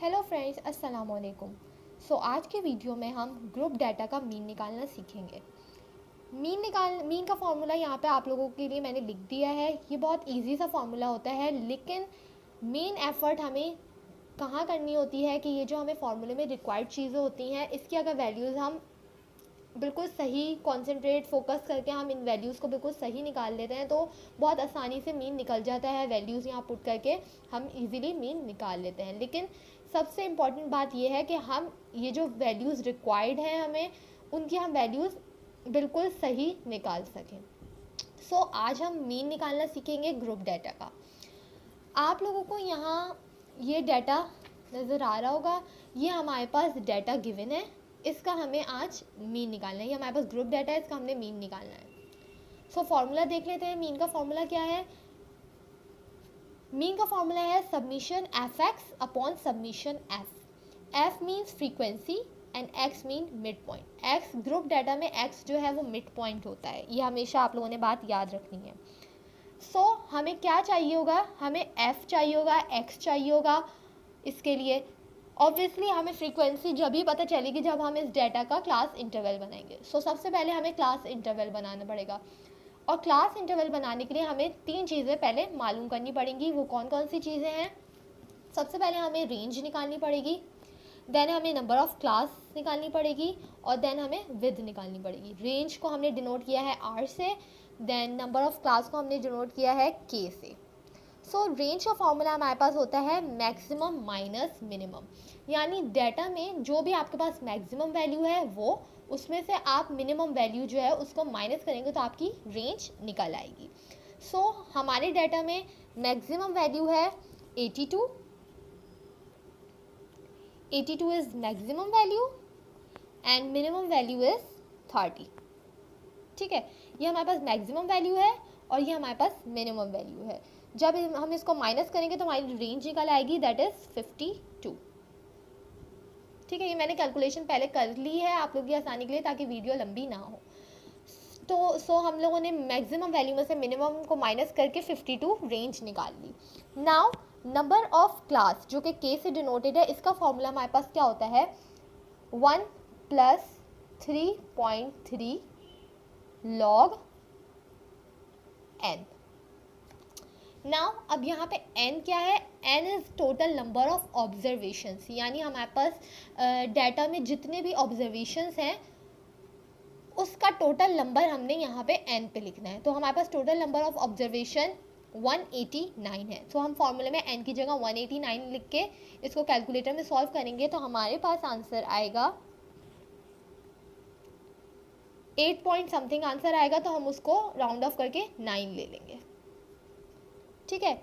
Hello friends, अस्सलाम वालेकुम। आज के वीडियो में हम ग्रुप डाटा का मीन निकालना सीखेंगे। मीन का फॉर्मूला यहाँ पे आप लोगों के लिए मैंने लिख दिया है। ये बहुत इजी सा फॉर्मूला होता है, लेकिन मेन एफर्ट हमें कहाँ करनी होती है कि ये जो हमें फॉर्मूले में रिक्वायर्ड चीज़ें होती हैं, इसकी अगर वैल्यूज़ हम बिल्कुल सही कॉन्सेंट्रेट फोकस करके हम इन वैल्यूज़ को बिल्कुल सही निकाल लेते हैं तो बहुत आसानी से मीन निकल जाता है। वैल्यूज़ यहाँ पुट करके हम इजीली मीन निकाल लेते हैं। लेकिन सबसे इम्पॉर्टेंट बात यह है कि हम ये जो वैल्यूज़ रिक्वायर्ड हैं हमें उनकी हम वैल्यूज़ बिल्कुल सही निकाल सकें। आज हम मीन निकालना सीखेंगे ग्रुप डाटा का। आप लोगों को यहाँ ये डाटा नज़र आ रहा होगा, ये हमारे पास डाटा गिवन है, इसका हमें आज मीन निकालना है। ये हमारे पास ग्रुप डाटा है, इसका हमने मीन निकालना है। फॉर्मूला देख लेते हैं। मीन का फॉर्मूला क्या है? मीन का फॉर्मूला है submission F x upon submission F. F means frequency and x mean mid point. X group data में एक्स जो है वो मिड पॉइंट होता है, ये हमेशा आप लोगों ने बात याद रखनी है। हमें क्या चाहिए होगा? हमें एफ चाहिए होगा, एक्स चाहिए होगा। इसके लिए ऑब्वियसली हमें फ्रीक्वेंसी जब ही पता चलेगी जब हम इस डाटा का क्लास इंटरवल बनाएंगे। सबसे पहले हमें क्लास इंटरवल बनाना पड़ेगा, और क्लास इंटरवल बनाने के लिए हमें 3 चीज़ें पहले मालूम करनी पड़ेंगी। वो कौन कौन सी चीज़ें हैं? सबसे पहले हमें रेंज निकालनी पड़ेगी, देन हमें नंबर ऑफ़ क्लास निकालनी पड़ेगी, और देन हमें विद निकालनी पड़ेगी। रेंज को हमने डिनोट किया है आर से, देन नंबर ऑफ़ क्लास को हमने डिनोट किया है के से। रेंज का फॉर्मूला हमारे पास होता है मैक्सिमम माइनस मिनिमम, यानी डाटा में जो भी आपके पास मैक्सिमम वैल्यू है वो उसमें से आप मिनिमम वैल्यू जो है उसको माइनस करेंगे तो आपकी रेंज निकल आएगी। हमारे डाटा में मैक्सिमम वैल्यू है 82। 82 is maximum value and minimum value is 30। ठीक है, ये हमारे पास मैक्सिमम वैल्यू है और ये हमारे पास मिनिमम वैल्यू है। जब हम इसको माइनस करेंगे तो हमारी रेंज निकल आएगी, दैट इज 52। ठीक है, ये मैंने कैलकुलेशन पहले कर ली है आप लोगों की आसानी के लिए ताकि वीडियो लंबी ना हो। हम लोगों ने मैक्सिमम वैल्यू में से मिनिमम को माइनस करके 52 रेंज निकाल ली। नाउ नंबर ऑफ क्लास जो कि के से डिनोटेड है, इसका फॉर्मूला हमारे पास क्या होता है? 1 + 3.3 log n। नाउ अब यहाँ पे n क्या है? n is total number of observations, यानी हमारे पास डाटा में जितने भी ऑब्जर्वेशंस हैं उसका टोटल नंबर हमने यहाँ पे n पे लिखना है। तो हमारे पास टोटल नंबर ऑफ ऑब्जर्वेशन 189 है। हम फॉर्मूले में n की जगह 189 लिख के इसको कैलकुलेटर में सॉल्व करेंगे तो हमारे पास आंसर आएगा 8 पॉइंट समथिंग आंसर आएगा, तो हम उसको राउंड ऑफ करके 9 ले लेंगे। ठीक है,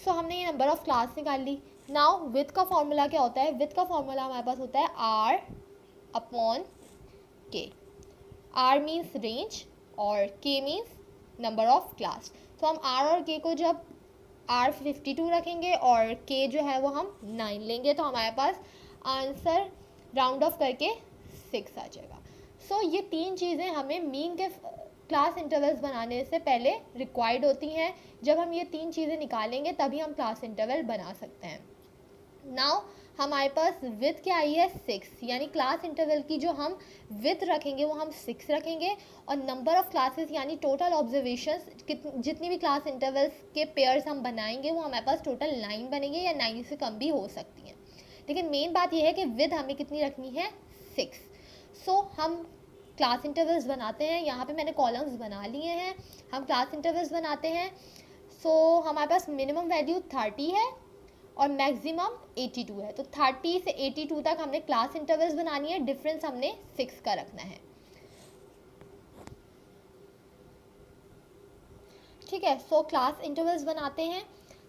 हमने ये नंबर ऑफ क्लास निकाल ली। नाउ विथ का फॉर्मूला क्या होता है? विथ का फॉर्मूला हमारे पास होता है r upon k। r means range और k means number of class. हम r और k को जब r 52 रखेंगे और k जो है वो हम 9 लेंगे तो हमारे पास आंसर राउंड ऑफ करके 6 आ जाएगा। ये 3 चीज़ें हमें मीन के क्लास इंटरवल्स बनाने से पहले रिक्वायर्ड होती हैं। जब हम ये 3 चीज़ें निकालेंगे तभी हम क्लास इंटरवल बना सकते हैं। नाउ हमारे पास विथ क्या आई है? 6, यानी क्लास इंटरवल की जो हम विथ रखेंगे वो हम 6 रखेंगे, और नंबर ऑफ़ क्लासेस यानी टोटल ऑब्जर्वेशंस जितनी भी क्लास इंटरवल्स के पेयर्स हम बनाएंगे वो हमारे पास टोटल 9 बनेंगे, या 9 से कम भी हो सकती हैं। लेकिन मेन बात यह है कि विथ हमें कितनी रखनी है? 6। हम क्लास इंटरवल्स बनाते हैं। यहाँ पे मैंने कॉलम्स बना लिए हैं। हम क्लास इंटरवल्स बनाते हैं। हमारे पास मिनिमम वैल्यू 30 है और मैक्सिमम 82 है। तो 30 से 82 तक हमने क्लास इंटरवल्स बनानी है। डिफरेंस हमने 6 का रखना है। ठीक है, क्लास इंटरवल्स बनाते हैं।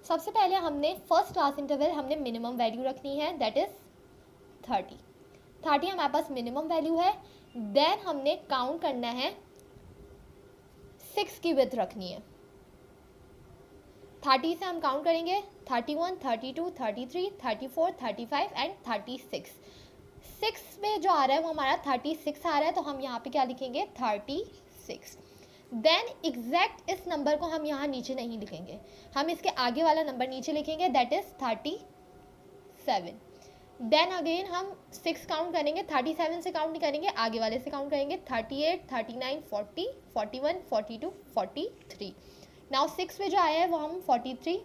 सबसे पहले हमने फर्स्ट क्लास इंटरवल हमने मिनिमम वैल्यू रखनी है, दैट इज 30। 30 हमारे पास मिनिमम वैल्यू है। देन हमने काउंट करना है, 6 की विथ रखनी है। 30 से हम काउंट करेंगे 31, 32, 33, 34, 35 एंड 36। 6 में जो आ रहा है वो हमारा 36 आ रहा है, तो हम यहाँ पे क्या लिखेंगे? 36। देन एग्जैक्ट इस नंबर को हम यहाँ नीचे नहीं लिखेंगे, हम इसके आगे वाला नंबर नीचे लिखेंगे, दैट इज 37। देन अगेन हम 6 काउंट करेंगे, 37 से काउंट नहीं करेंगे, आगे वाले से काउंट करेंगे, 38, 39, 40, 41, 42, 43। नाउ 6 पे जो आया है वो हम 43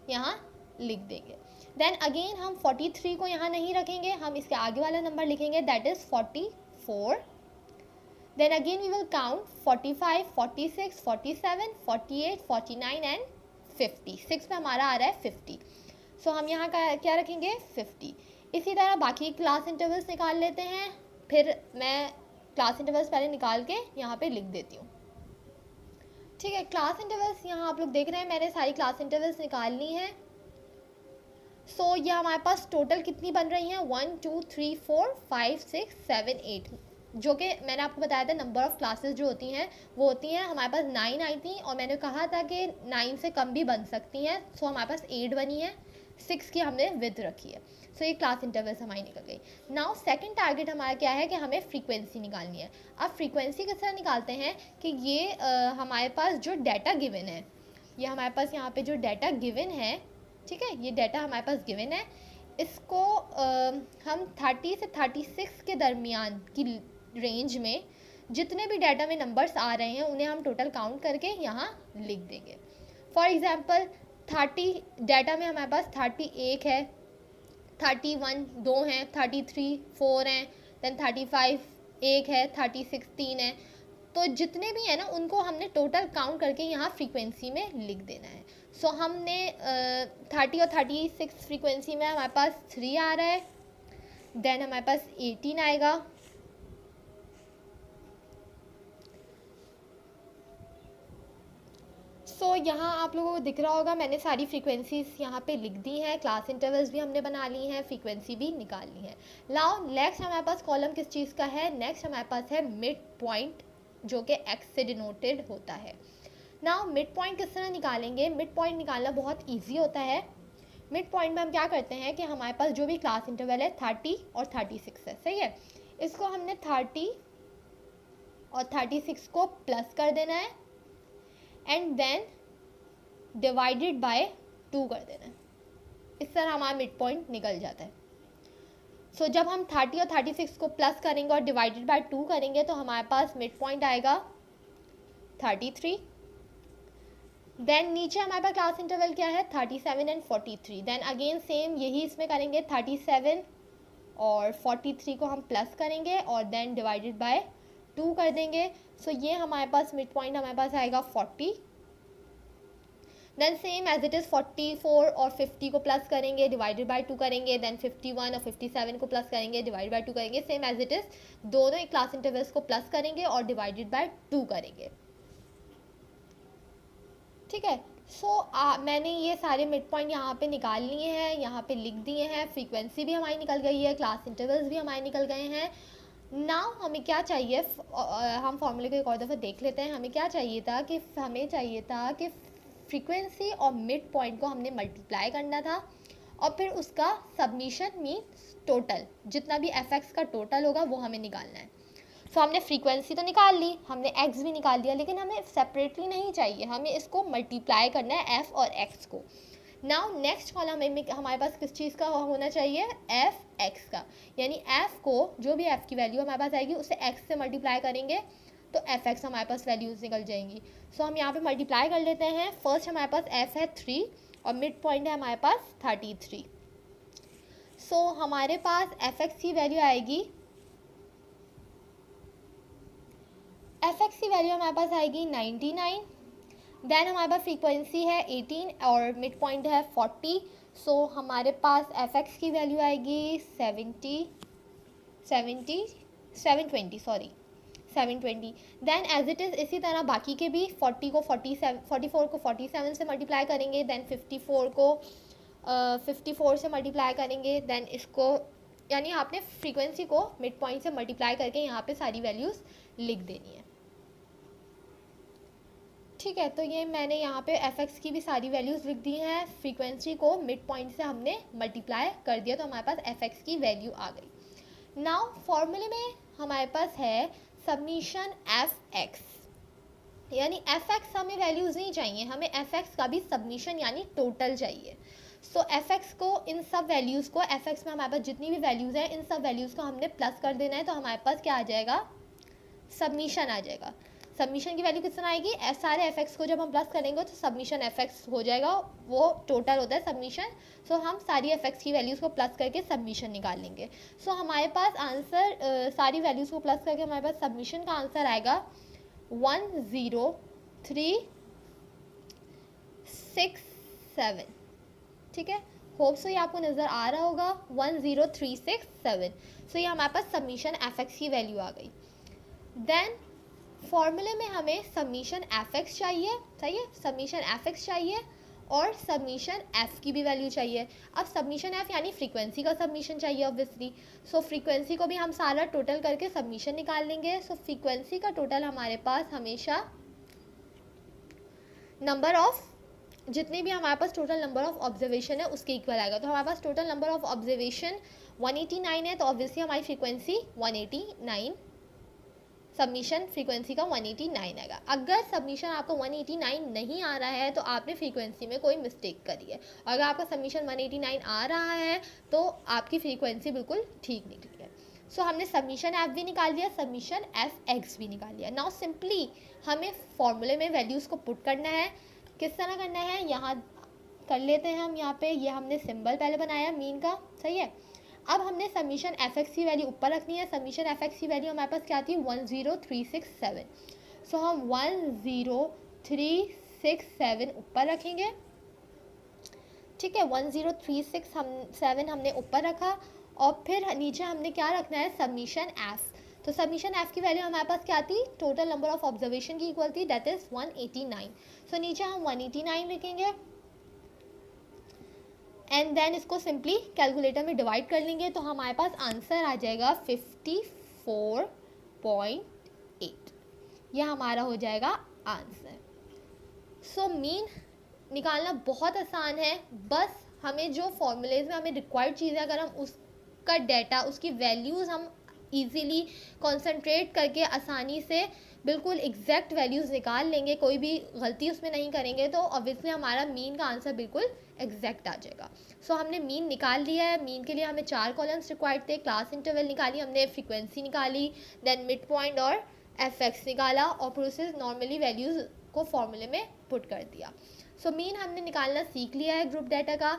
यहाँ लिख देंगे। देन अगेन हम 43 को यहाँ नहीं रखेंगे, हम इसके आगे वाला नंबर लिखेंगे, that is 44। Then again we will count 45, 46, 47, 48, 49 and 50। 6 पे हमारा आ रहा है 50, सो हम यहाँ का क्या रखेंगे 50। इसी तरह बाकी क्लास इंटरवल्स निकाल लेते हैं, फिर मैं क्लास इंटरवल्स पहले निकाल के यहाँ पे लिख देती हूँ। ठीक है, क्लास इंटरवल्स यहाँ आप लोग देख रहे हैं, मैंने सारी क्लास इंटरवल्स निकाल ली हैं। सो ये हमारे पास टोटल कितनी बन रही हैं, 1 2 3 4 5 6 7 8, जो कि मैंने आपको बताया था नंबर ऑफ़ क्लासेस जो होती हैं वो होती हैं हमारे पास 9 आई थी, और मैंने कहा था कि 9 से कम भी बन सकती हैं। सो हमारे पास 8 बनी है, 6 की हमने विद रखी है। सो ये क्लास इंटरवल्स हमारी निकल गई। नाउ सेकंड टारगेट हमारा क्या है कि हमें फ्रीक्वेंसी निकालनी है। अब फ्रीक्वेंसी किस तरह निकालते हैं कि ये हमारे पास जो डाटा गिवन है, ये हमारे पास यहाँ पे जो डाटा गिवन है, ठीक है, ये डाटा हमारे पास गिवन है, इसको हम 30 से 36 के दरमियान की रेंज में जितने भी डाटा में नंबर्स आ रहे हैं उन्हें हम टोटल काउंट करके यहाँ लिख देंगे। फॉर एग्जांपल 30 डाटा में हमारे पास 31 है, 31 2 हैं, 33 4 हैं, देन 35 1 है, 36 3 है। तो जितने भी हैं ना उनको हमने टोटल काउंट करके यहाँ फ्रीक्वेंसी में लिख देना है। सो हमने 30 और 36 फ्रीक्वेंसी में हमारे पास 3 आ रहा है, देन हमारे पास 18 आएगा, सो यहाँ आप लोगों को दिख रहा होगा मैंने सारी फ्रीक्वेंसीज यहाँ पे लिख दी हैं, क्लास इंटरवल्स भी हमने बना ली हैं, फ्रीक्वेंसी भी निकाल ली है। नाउ नेक्स्ट हमारे पास कॉलम किस चीज़ का है, नेक्स्ट हमारे पास है मिड पॉइंट, जो कि एक्स से डिनोटेड होता है। नाउ मिड पॉइंट किस तरह निकालेंगे, मिड पॉइंट निकालना बहुत ईजी होता है। मिड पॉइंट में हम क्या करते हैं कि हमारे पास जो भी क्लास इंटरवल है 30 और 36 है, सही है, इसको हमने 30 और 36 को प्लस कर देना है एंड देन डिवाइडेड बाय 2 कर देना है। इस तरह हमारा मिड पॉइंट निकल जाता है। सो जब हम 30 और 36 को प्लस करेंगे और डिवाइडेड बाय 2 करेंगे तो हमारे पास मिड पॉइंट आएगा 33। देन नीचे हमारे पास क्लास इंटरवल क्या है 37 एंड 43। देन अगेन सेम यही इसमें करेंगे, 37 और 43 को हम प्लस करेंगे और देन डिवाइडेड बाय 2 कर देंगे। सो ये हमारे पास मिड पॉइंट हमारे पास आएगा 40। Then same as it is 44 और 50 को प्लस करेंगे, डिवाइडेड बाय 2 करेंगे, देन 51 और 57 को प्लस करेंगे, डिवाइडेड बाय 2 करेंगे, सेम एज इट इज़ दोनों ही क्लास इंटरवल्स को प्लस करेंगे और डिवाइडेड बाय 2 करेंगे। ठीक है, सो मैंने ये सारे मिड पॉइंट यहाँ पे निकाल लिए हैं, यहाँ पे लिख दिए हैं, फ्रीक्वेंसी भी हमारी निकल गई है, क्लास इंटरवल्स भी हमारे निकल गए हैं। नाउ हमें क्या चाहिए, हम फॉर्मूले को एक और दफ़ा देख लेते हैं। हमें क्या चाहिए था कि फ्रीक्वेंसी और मिड पॉइंट को हमने मल्टीप्लाई करना था और फिर उसका सबमिशन मीन्स टोटल, जितना भी एफ एक्स का टोटल होगा वो हमें निकालना है। सो हमने फ्रीक्वेंसी तो निकाल ली, हमने एक्स भी निकाल दिया, लेकिन हमें सेपरेटली नहीं चाहिए, हमें इसको मल्टीप्लाई करना है एफ़ और एक्स को। नाउ नेक्स्ट कॉलम में हमारे पास किस चीज़ का होना चाहिए, एफ एक्स का, यानी एफ को जो भी एफ की वैल्यू हमारे पास आएगी उसे एक्स से मल्टीप्लाई करेंगे तो एफ एक्स हमारे पास वैल्यूज़ निकल जाएंगी। सो हम यहाँ पे मल्टीप्लाई कर लेते हैं। फर्स्ट हमारे पास एफ है 3 और मिड पॉइंट है हमारे पास 33। सो हमारे पास एफ एक्स की वैल्यू आएगी, एफ एक्स की वैल्यू हमारे पास आएगी 99। देन हमारे पास फ्रीक्वेंसी है 18 और मिड पॉइंट है 40। सो हमारे पास एफ एक्स की वैल्यू आएगी 720। देन एज इट इज़ इसी तरह बाकी के भी 40 को 47, 44 को 47 से मल्टीप्लाई करेंगे, देन 54 को 54 से मल्टीप्लाई करेंगे, देन इसको यानी आपने फ्रीक्वेंसी को मिड पॉइंट से मल्टीप्लाई करके यहाँ पे सारी वैल्यूज़ लिख देनी है। ठीक है, तो ये मैंने यहाँ पे एफ एक्स की भी सारी वैल्यूज़ लिख दी हैं, फ्रीक्वेंसी को मिड पॉइंट से हमने मल्टीप्लाई कर दिया तो हमारे पास एफ एक्स की वैल्यू आ गई। नाउ फॉर्मूले में हमारे पास है सबमिशन एफ एक्स, यानी एफ एक्स हमें वैल्यूज़ नहीं चाहिए, हमें एफ एक्स का भी सबमिशन यानी टोटल चाहिए। सो एफ एक्स को इन सब वैल्यूज़ को, एफ एक्स में हमारे पास जितनी भी वैल्यूज़ हैं इन सब वैल्यूज़ को हमने प्लस कर देना है, तो हमारे पास क्या आ जाएगा, सबमिशन आ जाएगा। सबमिशन की वैल्यू कितना आएगी, सारे एफ एक्स को जब हम प्लस करेंगे तो सबमिशन एफ एक्स हो जाएगा, वो टोटल होता है सबमिशन। सो हम सारी एफ एक्स की वैल्यूज़ को प्लस करके सबमिशन निकाल लेंगे। सो हमारे पास आंसर, सारी वैल्यूज़ को प्लस करके हमारे पास सबमिशन का आंसर आएगा 10367। ठीक है, होप सो ये आपको नज़र आ रहा होगा, 10367। सो ये हमारे पास सबमिशन एफ एक्स की वैल्यू आ गई। देन फॉर्मूले में हमें सबमिशन एफ एक्स चाहिए, सही है, सबमिशन एफ एक्स चाहिए और सबमिशन एफ की भी वैल्यू चाहिए। अब सबमिशन एफ यानी फ्रीक्वेंसी का सबमिशन चाहिए ऑब्वियसली। सो फ्रीक्वेंसी को भी हम सारा टोटल करके सबमिशन निकाल लेंगे। सो फ्रीक्वेंसी का टोटल हमारे पास हमेशा नंबर ऑफ, जितने भी हमारे पास टोटल नंबर ऑफ ऑब्जर्वेशन है उसके इक्वल आएगा। तो हमारे पास टोटल नंबर ऑफ ऑब्जर्वेशन 189 है, तो ऑब्वियसली हमारी फ्रीक्वेंसी 189, सबमिशन फ्रीक्वेंसी का 189 आएगा। अगर सबमिशन आपको 189 नहीं आ रहा है तो आपने फ्रीक्वेंसी में कोई मिस्टेक करी है, और अगर आपका सबमिशन 189 आ रहा है तो आपकी फ्रीक्वेंसी बिल्कुल ठीक निकली है। सो हमने सबमिशन एफ भी निकाल लिया, सबमिशन एफ एक्स भी निकाल लिया। नाउ सिंपली हमें फॉर्मूले में वैल्यूज़ को पुट करना है। किस तरह करना है, यहाँ कर लेते हैं हम, यहाँ पे ये हमने सिंबल पहले बनाया मीन का, सही है। अब हमने सबमिशन एफ एक्स की वैल्यू ऊपर रखनी है। सबमिशन एफ एक्स की वैल्यू हमारे पास क्या आती है, 10367। सो हम 10367 ऊपर रखेंगे, ठीक है, 10367 हमने ऊपर रखा, और फिर नीचे हमने क्या रखना है, सबमिशन एफ। तो सबमिशन एफ की वैल्यू हमारे पास क्या थी, टोटल नंबर ऑफ ऑब्जर्वेशन की इक्वल थी, दैट इज 189। सो नीचे हम 189 लिखेंगे एंड देन इसको सिंपली कैलकुलेटर में डिवाइड कर लेंगे, तो हमारे पास आंसर आ जाएगा 54.8। यह हमारा हो जाएगा आंसर। सो मीन निकालना बहुत आसान है, बस हमें जो फॉर्मूलेज में हमें रिक्वायर्ड चीज़ें, अगर हम उसका डेटा, उसकी वैल्यूज़ हम इजीली कंसंट्रेट करके आसानी से बिल्कुल एग्जैक्ट वैल्यूज़ निकाल लेंगे, कोई भी गलती उसमें नहीं करेंगे, तो ऑब्वियसली हमारा मीन का आंसर बिल्कुल एग्जैक्ट आ जाएगा। सो हमने मीन निकाल लिया है। मीन के लिए हमें 4 कॉलम्स रिक्वायर्ड थे, क्लास इंटरवल निकाली हमने, फ्रीक्वेंसी निकाली, देन मिड पॉइंट और एफ एक्स निकाला, और फिर उसे नॉर्मली वैल्यूज़ को फॉर्मूले में पुट कर दिया। सो मीन हमने निकालना सीख लिया है ग्रुप डाटा का।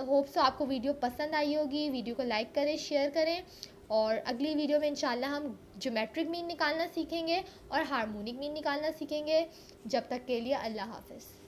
होप सो आपको वीडियो पसंद आई होगी। वीडियो को लाइक करें, शेयर करें, और अगली वीडियो में इंशाल्लाह हम ज्योमेट्रिक मीन निकालना सीखेंगे और हार्मोनिक मीन निकालना सीखेंगे। जब तक के लिए अल्लाह हाफ़िज़।